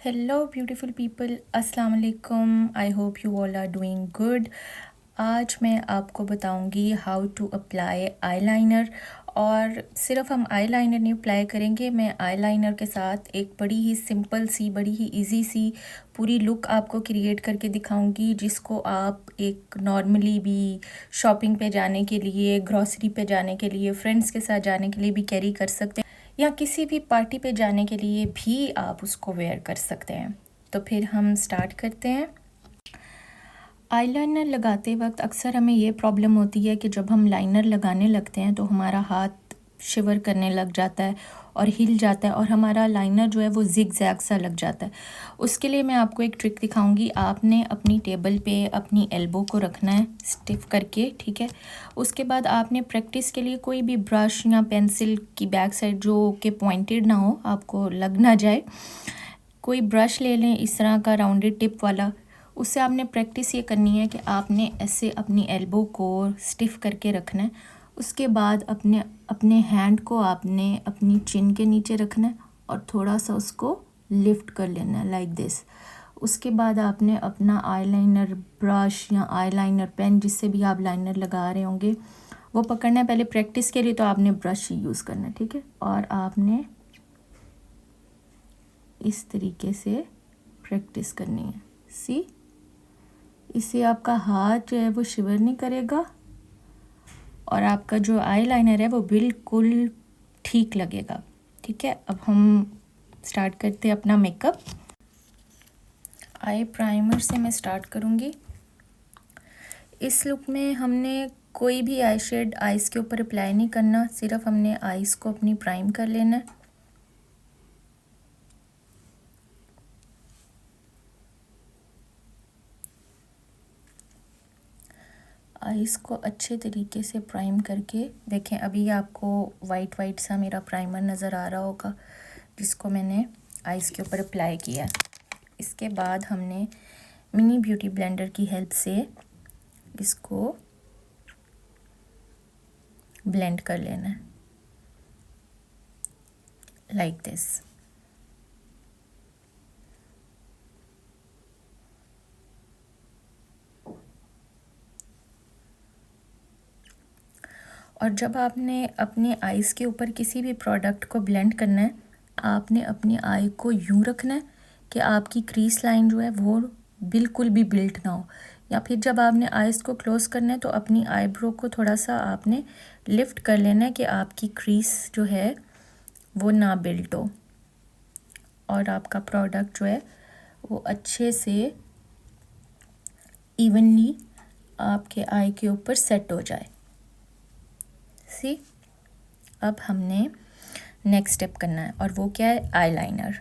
Hello beautiful people, अस्सलाम वालेकुम। I hope you all are doing good. आज मैं आपको बताऊंगी हाउ टू अप्लाई आईलाइनर। और सिर्फ हम आईलाइनर नहीं अप्लाई करेंगे, मैं आईलाइनर के साथ एक बड़ी ही सिंपल सी, बड़ी ही इजी सी पूरी लुक आपको क्रिएट करके दिखाऊंगी, जिसको आप एक नॉर्मली भी शॉपिंग पे जाने के लिए, ग्रॉसरी पे जाने के लिए, फ्रेंड्स के साथ जाने के लिए भी कैरी कर सकते हैं, या किसी भी पार्टी पे जाने के लिए भी आप उसको वेयर कर सकते हैं। तो फिर हम स्टार्ट करते हैं। आईलाइनर लगाते वक्त अक्सर हमें ये प्रॉब्लम होती है कि जब हम लाइनर लगाने लगते हैं तो हमारा हाथ शिवर करने लग जाता है और हिल जाता है और हमारा लाइनर जो है वो जिग जैग सा लग जाता है। उसके लिए मैं आपको एक ट्रिक दिखाऊंगी। आपने अपनी टेबल पे अपनी एल्बो को रखना है स्टिफ करके, ठीक है। उसके बाद आपने प्रैक्टिस के लिए कोई भी ब्रश या पेंसिल की बैक साइड जो कि पॉइंटेड ना हो, आपको लग ना जाए, कोई ब्रश ले लें इस तरह का राउंडेड टिप वाला। उससे आपने प्रैक्टिस ये करनी है कि आपने ऐसे अपनी एल्बो को स्टिफ करके रखना है। उसके बाद अपने अपने हैंड को आपने अपनी चिन के नीचे रखना है और थोड़ा सा उसको लिफ्ट कर लेना है लाइक दिस। उसके बाद आपने अपना आईलाइनर ब्रश या आईलाइनर पेन, जिससे भी आप लाइनर लगा रहे होंगे, वो पकड़ना है। पहले प्रैक्टिस के लिए तो आपने ब्रश ही यूज़ करना है, ठीक है। और आपने इस तरीके से प्रैक्टिस करनी है। सी, इससे आपका हाथ जो है वो शिवर नहीं करेगा और आपका जो आईलाइनर है वो बिल्कुल ठीक लगेगा, ठीक है। अब हम स्टार्ट करते हैं अपना मेकअप। आई प्राइमर से मैं स्टार्ट करूँगी। इस लुक में हमने कोई भी आई शेड आइज़ के ऊपर अप्लाई नहीं करना, सिर्फ हमने आइज़ को अपनी प्राइम कर लेना है। आइज़ को अच्छे तरीके से प्राइम करके देखें। अभी आपको वाइट वाइट सा मेरा प्राइमर नज़र आ रहा होगा, जिसको मैंने आइज़ के ऊपर अप्लाई किया है। इसके बाद हमने मिनी ब्यूटी ब्लेंडर की हेल्प से इसको ब्लेंड कर लेना है लाइक दिस। और जब आपने अपने आइज़ के ऊपर किसी भी प्रोडक्ट को ब्लेंड करना है, आपने अपनी आई को यूँ रखना है कि आपकी क्रीज लाइन जो है वो बिल्कुल भी बिल्ट ना हो। या फिर जब आपने आइज़ को क्लोज़ करना है तो अपनी आईब्रो को थोड़ा सा आपने लिफ्ट कर लेना है कि आपकी क्रीज जो है वो ना बिल्ट हो और आपका प्रोडक्ट जो है वो अच्छे से इवनली आपके आई के ऊपर सेट हो जाए। सी, अब हमने नेक्स्ट स्टेप करना है और वो क्या है, आईलाइनर।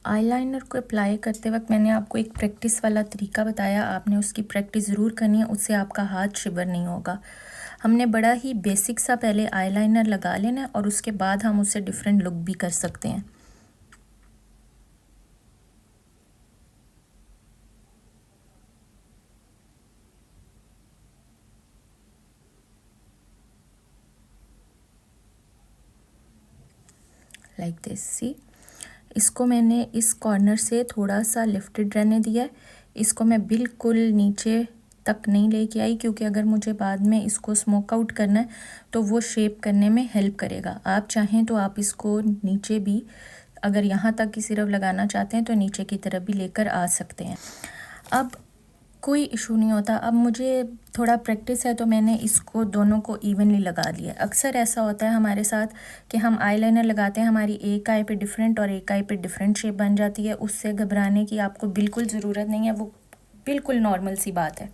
आईलाइनर को अप्लाई करते वक्त मैंने आपको एक प्रैक्टिस वाला तरीका बताया, आपने उसकी प्रैक्टिस ज़रूर करनी है, उससे आपका हाथ शिवर नहीं होगा। हमने बड़ा ही बेसिक सा पहले आईलाइनर लगा लेना है और उसके बाद हम उससे डिफरेंट लुक भी कर सकते हैं। Like this. सी, इसको मैंने इस कॉर्नर से थोड़ा सा लिफ्टेड रहने दिया है। इसको मैं बिल्कुल नीचे तक नहीं लेके आई, क्योंकि अगर मुझे बाद में इसको स्मोक आउट करना है तो वो शेप करने में हेल्प करेगा। आप चाहें तो आप इसको नीचे भी, अगर यहाँ तक की सिर्फ लगाना चाहते हैं तो नीचे की तरफ भी लेकर आ सकते हैं। अब कोई इशू नहीं होता। अब मुझे थोड़ा प्रैक्टिस है तो मैंने इसको दोनों को इवनली लगा लिया। अक्सर ऐसा होता है हमारे साथ कि हम आईलाइनर लगाते हैं, हमारी एक आई पे डिफरेंट और एक आई पे डिफरेंट शेप बन जाती है। उससे घबराने की आपको बिल्कुल ज़रूरत नहीं है, वो बिल्कुल नॉर्मल सी बात है।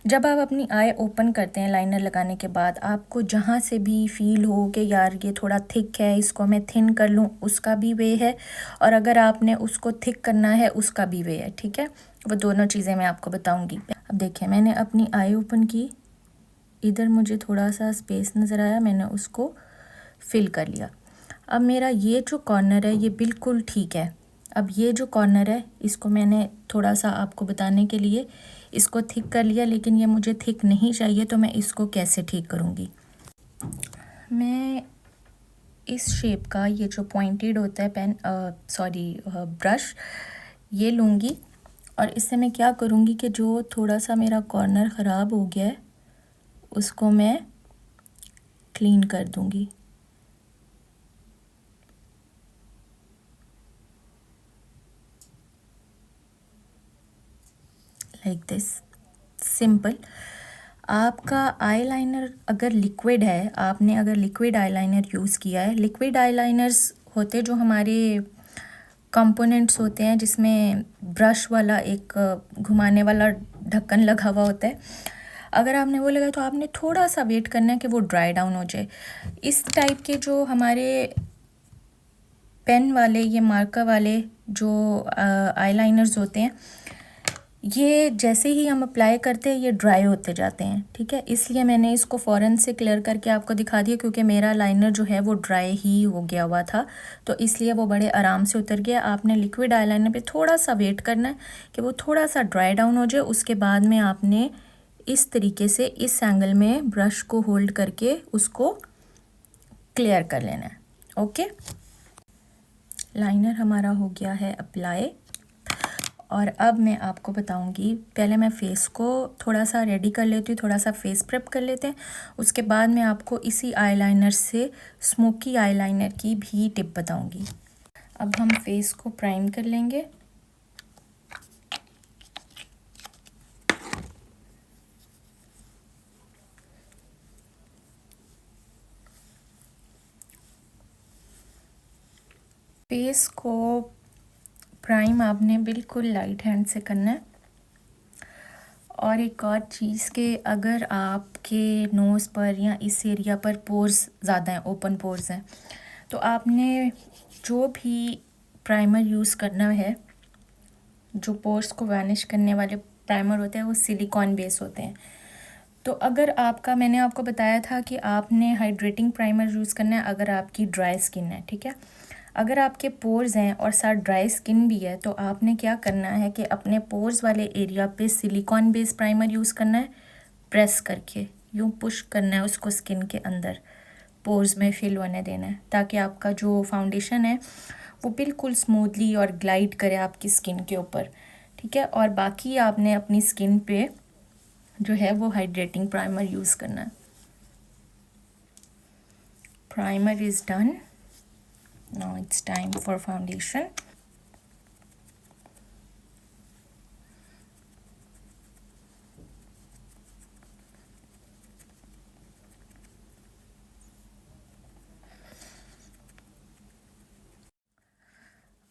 जब आप अपनी आई ओपन करते हैं लाइनर लगाने के बाद, आपको जहाँ से भी फील हो कि यार ये थोड़ा थिक है, इसको मैं थिन कर लूँ, उसका भी वे है। और अगर आपने उसको थिक करना है, उसका भी वे है, ठीक है। वो दोनों चीज़ें मैं आपको बताऊंगी। अब देखिए, मैंने अपनी आई ओपन की, इधर मुझे थोड़ा सा स्पेस नज़र आया, मैंने उसको फिल कर लिया। अब मेरा ये जो कॉर्नर है ये बिल्कुल ठीक है। अब ये जो कॉर्नर है इसको मैंने थोड़ा सा आपको बताने के लिए इसको थिक कर लिया, लेकिन ये मुझे थिक नहीं चाहिए, तो मैं इसको कैसे ठीक करूँगी। मैं इस शेप का ये जो पॉइंटेड होता है पेन ब्रश, ये लूँगी और इससे मैं क्या करूँगी कि जो थोड़ा सा मेरा कॉर्नर ख़राब हो गया है उसको मैं क्लीन कर दूँगी। Like this, simple. आपका आईलाइनर अगर लिक्विड है, आपने अगर लिक्विड आईलाइनर यूज़ किया है, लिक्विड आईलाइनर्स होते जो हमारे कंपोनेंट्स होते हैं जिसमें ब्रश वाला एक घुमाने वाला ढक्कन लगा हुआ होता है, अगर आपने वो लगाया तो आपने थोड़ा सा वेट करना है कि वो ड्राई डाउन हो जाए। इस टाइप के जो हमारे पेन वाले, ये मार्कर वाले जो आईलाइनर्स होते हैं, ये जैसे ही हम अप्लाई करते हैं ये ड्राई होते जाते हैं, ठीक है। इसलिए मैंने इसको फ़ौरन से क्लियर करके आपको दिखा दिया, क्योंकि मेरा लाइनर जो है वो ड्राई ही हो गया हुआ था, तो इसलिए वो बड़े आराम से उतर गया। आपने लिक्विड आईलाइनर पे थोड़ा सा वेट करना है कि वो थोड़ा सा ड्राई डाउन हो जाए, उसके बाद में आपने इस तरीके से इस एंगल में ब्रश को होल्ड करके उसको क्लियर कर लेना है। ओके, लाइनर हमारा हो गया है अप्लाई। और अब मैं आपको बताऊंगी, पहले मैं फ़ेस को थोड़ा सा रेडी कर लेती हूँ, थोड़ा सा फेस प्रेप कर लेते हैं, उसके बाद मैं आपको इसी आईलाइनर से स्मोकी आईलाइनर की भी टिप बताऊंगी। अब हम फेस को प्राइम कर लेंगे। फेस को प्राइम आपने बिल्कुल लाइट हैंड से करना है। और एक और चीज़ कि अगर आपके नोज़ पर या इस एरिया पर पोर्स ज़्यादा हैं, ओपन पोर्स हैं, तो आपने जो भी प्राइमर यूज़ करना है, जो पोर्स को वैनिश करने वाले प्राइमर होते हैं वो सिलिकॉन बेस होते हैं। तो अगर आपका, मैंने आपको बताया था कि आपने हाइड्रेटिंग प्राइमर यूज़ करना है अगर आपकी ड्राई स्किन है, ठीक है। अगर आपके पोर्स हैं और साथ ड्राई स्किन भी है, तो आपने क्या करना है कि अपने पोर्स वाले एरिया पे सिलिकॉन बेस प्राइमर यूज़ करना है, प्रेस करके यूँ पुश करना है उसको स्किन के अंदर, पोर्स में फिल होने देना है, ताकि आपका जो फाउंडेशन है वो बिल्कुल स्मूथली और ग्लाइड करे आपकी स्किन के ऊपर, ठीक है। और बाकी आपने अपनी स्किन पे जो है वो हाइड्रेटिंग प्राइमर यूज़ करना है। Primer is done, now it's time for foundation.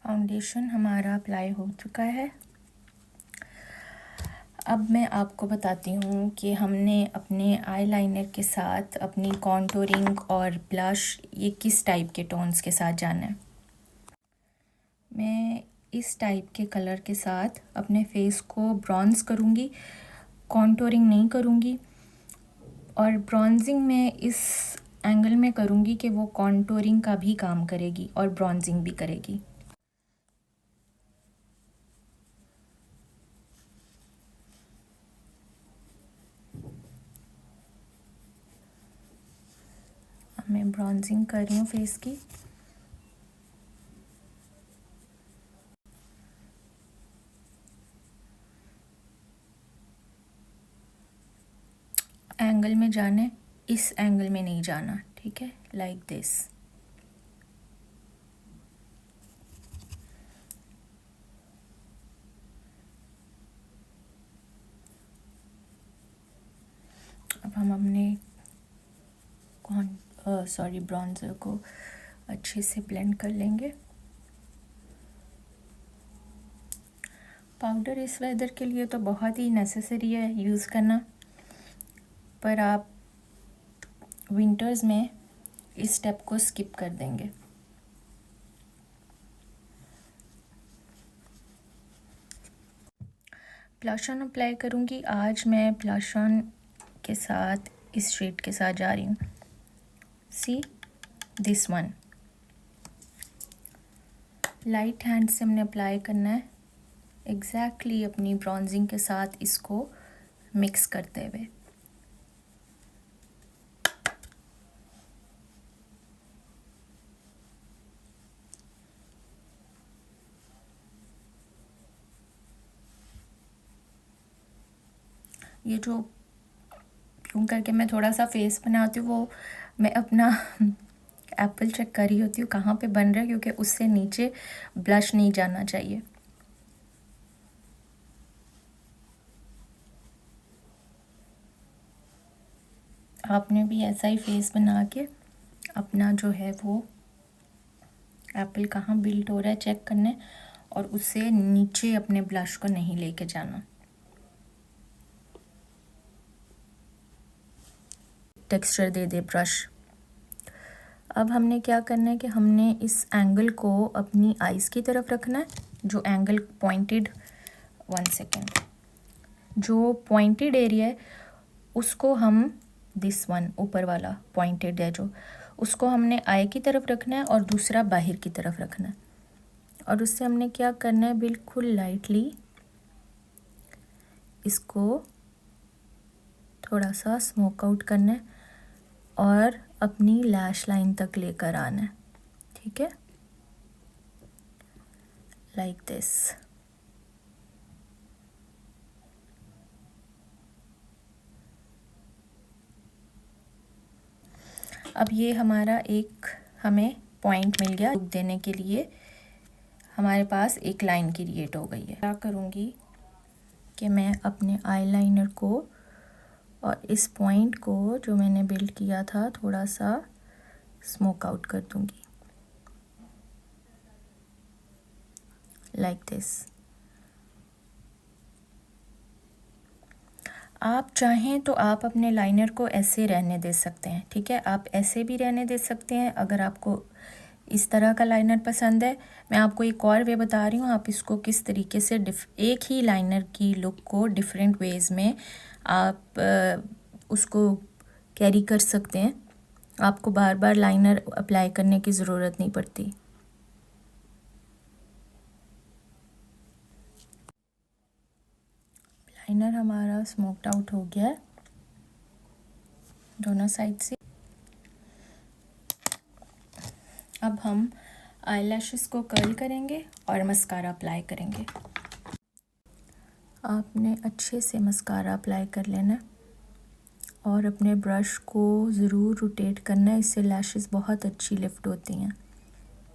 Foundation हमारा अप्लाई हो चुका है। अब मैं आपको बताती हूँ कि हमने अपने आईलाइनर के साथ अपनी कॉन्टूरिंग और ब्लश ये किस टाइप के टोन्स के साथ जाना है। मैं इस टाइप के कलर के साथ अपने फेस को ब्रॉन्ज़ करूँगी, कॉन्टूरिंग नहीं करूँगी। और ब्रॉन्जिंग में इस एंगल में करूँगी कि वो कॉन्टूरिंग का भी काम करेगी और ब्रॉन्जिंग भी करेगी। मैं ब्रॉन्जिंग कर रही हूँ फेस की। एंगल में जाना है, इस एंगल में नहीं जाना, ठीक है, लाइक दिस। अब हम अपने ब्रॉन्ज़र को अच्छे से ब्लेंड कर लेंगे। पाउडर इस वेदर के लिए तो बहुत ही नेसेसरी है यूज़ करना, पर आप विंटर्स में इस स्टेप को स्किप कर देंगे। ब्लश ऑन अप्लाई करूँगी। आज मैं ब्लश ऑन के साथ इस शेड के साथ जा रही हूँ, see this one. Light hand से हमने अप्लाई करना है, एग्जैक्टली अपनी ब्रॉन्जिंग के साथ इसको मिक्स करते हुए। ये जो यूँ करके मैं थोड़ा सा फेस बनाती हूँ, वो मैं अपना एप्पल चेक कर रही होती हूँ कहाँ पे बन रहा है, क्योंकि उससे नीचे ब्लश नहीं जाना चाहिए। आपने भी ऐसा ही फेस बना के अपना जो है वो एप्पल कहाँ बिल्ड हो रहा है चेक करना है, और उससे नीचे अपने ब्लश को नहीं लेके जाना। टेक्सचर दे दे ब्रश। अब हमने क्या करना है कि हमने इस एंगल को अपनी आईज़ की तरफ रखना है, जो एंगल पॉइंटेड, 1 सेकेंड, जो पॉइंटेड एरिया है उसको हम, दिस वन ऊपर वाला पॉइंटेड है जो, उसको हमने आई की तरफ रखना है और दूसरा बाहर की तरफ रखना है। और उससे हमने क्या करना है, बिल्कुल लाइटली इसको थोड़ा सा स्मोक आउट करना है और अपनी लैश लाइन तक लेकर आना है। ठीक है, लाइक दिस। अब ये हमारा एक हमें पॉइंट मिल गया। लुक देने के लिए हमारे पास एक लाइन क्रिएट हो गई है। क्या करूँगी कि मैं अपने आईलाइनर को और इस पॉइंट को जो मैंने बिल्ड किया था थोड़ा सा स्मोक आउट कर दूँगी, लाइक दिस। आप चाहें तो आप अपने लाइनर को ऐसे रहने दे सकते हैं, ठीक है, आप ऐसे भी रहने दे सकते हैं अगर आपको इस तरह का लाइनर पसंद है। मैं आपको एक और वे बता रही हूँ, आप इसको किस तरीके से एक ही लाइनर की लुक को डिफरेंट वेज में आप उसको कैरी कर सकते हैं। आपको बार बार लाइनर अप्लाई करने की ज़रूरत नहीं पड़ती। लाइनर हमारा स्मोक्ड आउट हो गया है दोनों साइड से। अब हम आईलैशेस को कर्ल करेंगे और मस्कारा अप्लाई करेंगे। आपने अच्छे से मस्कारा अप्लाई कर लेना है और अपने ब्रश को ज़रूर रोटेट करना है, इससे लैशेस बहुत अच्छी लिफ्ट होती हैं।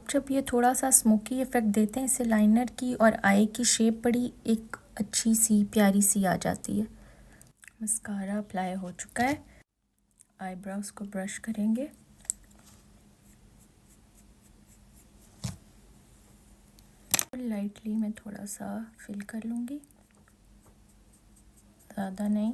जब ये थोड़ा सा स्मोकी इफ़ेक्ट देते हैं, इससे लाइनर की और आई की शेप बड़ी एक अच्छी सी प्यारी सी आ जाती है। मस्कारा अप्लाई हो चुका है, आईब्रोज को ब्रश करेंगे। लाइटली मैं थोड़ा सा फिल कर लूँगी, ज़्यादा नहीं।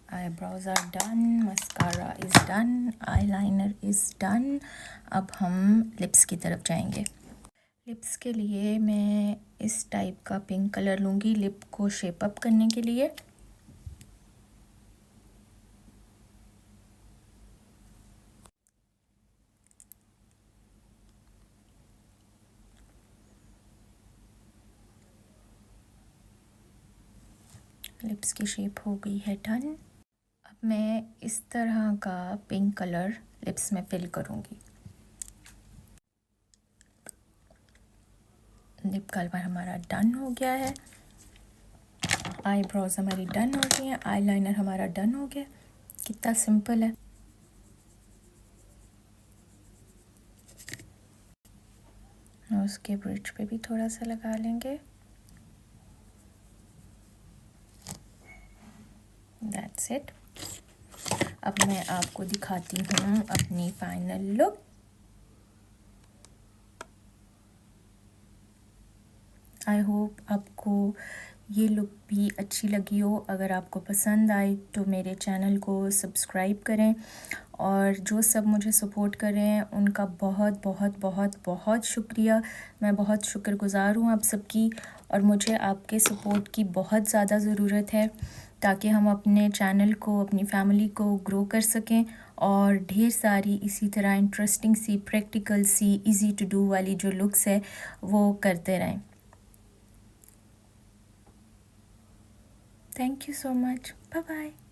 eyebrows are done, mascara is done, eyeliner is done। अब हम लिप्स की तरफ जाएंगे। लिप्स के लिए मैं इस टाइप का पिंक कलर लूँगी लिप को शेप अप करने के लिए। लिप्स की शेप हो गई है डन। अब मैं इस तरह का पिंक कलर लिप्स में फिल करूँगी। लिप कलर हमारा डन हो गया है, आईब्रोज हमारी डन हो गई हैं, आईलाइनर हमारा डन हो गया। कितना सिंपल है। और उसके ब्रिज पे भी थोड़ा सा लगा लेंगे। That's it. अब मैं आपको दिखाती हूँ अपनी फाइनल लुक। आई होप आपको ये लुक भी अच्छी लगी हो। अगर आपको पसंद आई तो मेरे चैनल को सब्सक्राइब करें, और जो सब मुझे सपोर्ट कर रहे हैं उनका बहुत बहुत बहुत बहुत शुक्रिया। मैं बहुत शुक्रगुज़ार हूँ आप सबकी, और मुझे आपके सपोर्ट की बहुत ज़्यादा ज़रूरत है ताकि हम अपने चैनल को, अपनी फैमिली को ग्रो कर सकें और ढेर सारी इसी तरह इंटरेस्टिंग सी, प्रैक्टिकल सी, इजी टू डू वाली जो लुक्स है वो करते रहें। Thank you so much. Bye bye.